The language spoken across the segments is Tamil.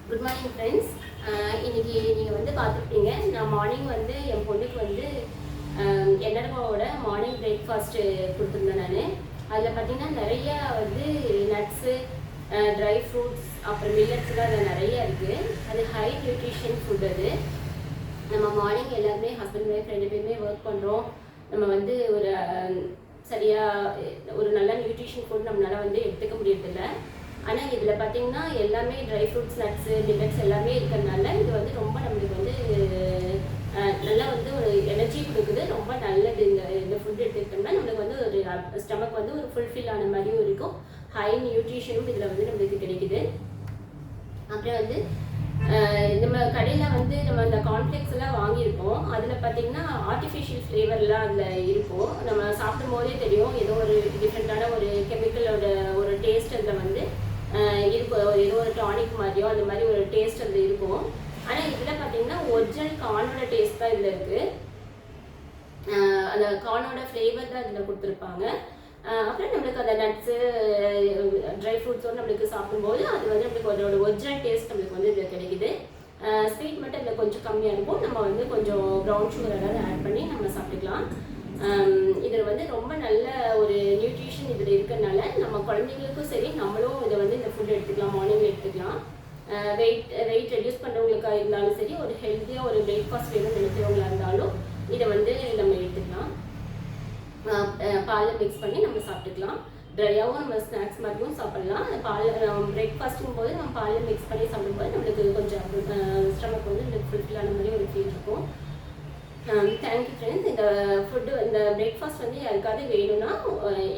Good morning friends. இன்னைக்கு நீங்கள் வந்து பார்த்துருப்பீங்க, நான் மார்னிங் வந்து என் பொண்ணுக்கு வந்து என்னடமாவோட மார்னிங் பிரேக்ஃபாஸ்ட்டு கொடுத்துருந்தேன். நான் அதில் பார்த்தீங்கன்னா நிறையா வந்து நட்ஸு, ட்ரை ஃப்ரூட்ஸ், அப்புறம் மில்லட்ஸ்லாம் அதில் நிறையா இருக்குது. அது ஹை நியூட்ரிஷன் ஃபுட். அது நம்ம மார்னிங் எல்லாருமே ஹஸ்பண்ட் ஒய்ஃப் 2 பேருமே ஒர்க் பண்ணுறோம். நம்ம வந்து ஒரு சரியாக ஒரு நல்ல நியூட்ரிஷன் ஃபுட் நம்மளால் வந்து எடுத்துக்க முடியறதில்ல. ஆனால் இதில் பார்த்தீங்கன்னா எல்லாமே ட்ரை ஃப்ரூட்ஸ், நட்ஸு, மில்லட்ஸ் எல்லாமே இருக்கிறதுனால இது வந்து ரொம்ப நம்மளுக்கு வந்து நல்லா வந்து ஒரு எனர்ஜி கொடுக்குது. ரொம்ப நல்லது. இந்த ஃபுட் எடுத்துக்கிட்டோம்னா நம்மளுக்கு வந்து ஒரு ஸ்டமக் வந்து ஒரு ஃபுல்ஃபில் ஆன மாதிரியும் இருக்கும். ஹை நியூட்ரிஷனும் இதில் வந்து நம்மளுக்கு கிடைக்குது. அப்புறம் வந்து நம்ம கடையில் வந்து நம்ம அந்த கார்ன்ஃப்ளேக்ஸ் எல்லாம் வாங்கியிருப்போம். அதில் பார்த்தீங்கன்னா ஆர்டிஃபிஷியல் ஃப்ளேவர்லாம் அதில் இருக்கும். நம்ம சாப்பிடும் போதே தெரியும் ஏதோ ஒரு டிஃப்ரெண்ட்டான ஒரு கெமிக்கலோட ஒரு டேஸ்ட் அதில் வந்து இருக்கும். ஏதோ ஒரு டானிக் மாதிரியோ அந்த மாதிரி ஒரு டேஸ்ட் அதில் இருக்கும். ஆனால் இதில் பார்த்தீங்கன்னா ஒரிஜினல் கார்னோட டேஸ்ட் தான் இதில் இருக்குது. அந்த கார்னோட ஃப்ளேவர் தான் இதில் கொடுத்துருப்பாங்க. அப்புறம் நம்மளுக்கு அந்த நட்ஸு, ட்ரை ஃப்ரூட்ஸோடு நம்மளுக்கு சாப்பிடும்போது அது வந்து நம்மளுக்கு அதோட ஒரிஜினல் டேஸ்ட் நம்மளுக்கு வந்து இதில் கிடைக்குது. ஸ்வீட் மட்டும் இதில் கொஞ்சம் கம்மியாக இருக்கும். நம்ம வந்து கொஞ்சம் ப்ரௌன் சுகர் ஏதாவது ஆட் பண்ணி நம்ம சாப்பிட்டுக்கலாம். இதில் வந்து ரொம்ப நல்ல ஒரு நியூட்ரிஷன் இதில் இருக்கிறதுனால நம்ம குழந்தைங்களுக்கும் சரி, நம்மளும் இதை வந்து இந்த ஃபுட் எடுத்துக்கலாம், மார்னிங் எடுத்துக்கலாம். வெயிட் ரெடியூஸ் பண்ணுறவங்களுக்காக இருந்தாலும் சரி, ஒரு ஹெல்த்தியாக ஒரு பிரேக்ஃபாஸ்ட் வேணும்னு நினைக்கிறவங்களா இருந்தாலும் இதை வந்து நம்ம எடுத்துக்கலாம். பாலில் மிக்ஸ் பண்ணி நம்ம சாப்பிட்டுக்கலாம். ட்ரையாகவும் நம்ம ஸ்நாக்ஸ் மாதிரியும் சாப்பிட்லாம். பிரேக்ஃபாஸ்ட்டும் போது நம்ம பாலில் மிக்ஸ் பண்ணி சாப்பிடும்போது நம்மளுக்கு கொஞ்சம் ஸ்டமக் வந்து நம்மளுக்கு ஃபுல்ஃபில்லான மாதிரி ஒரு ஃபீல் இருக்கும். Thank you friends. இந்த ஃபுட்டு, இந்த பிரேக்ஃபாஸ்ட் வந்து யாருக்காவது வேணும்னா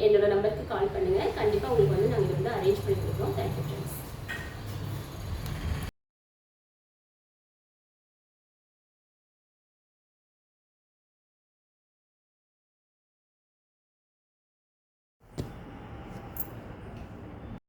என்னோட நம்பருக்கு கால் பண்ணுங்கள். கண்டிப்பாக உங்களுக்கு வந்து நாங்கள் வந்து அரேஞ்ச் பண்ணி கொடுக்குறோம். Thank you friends.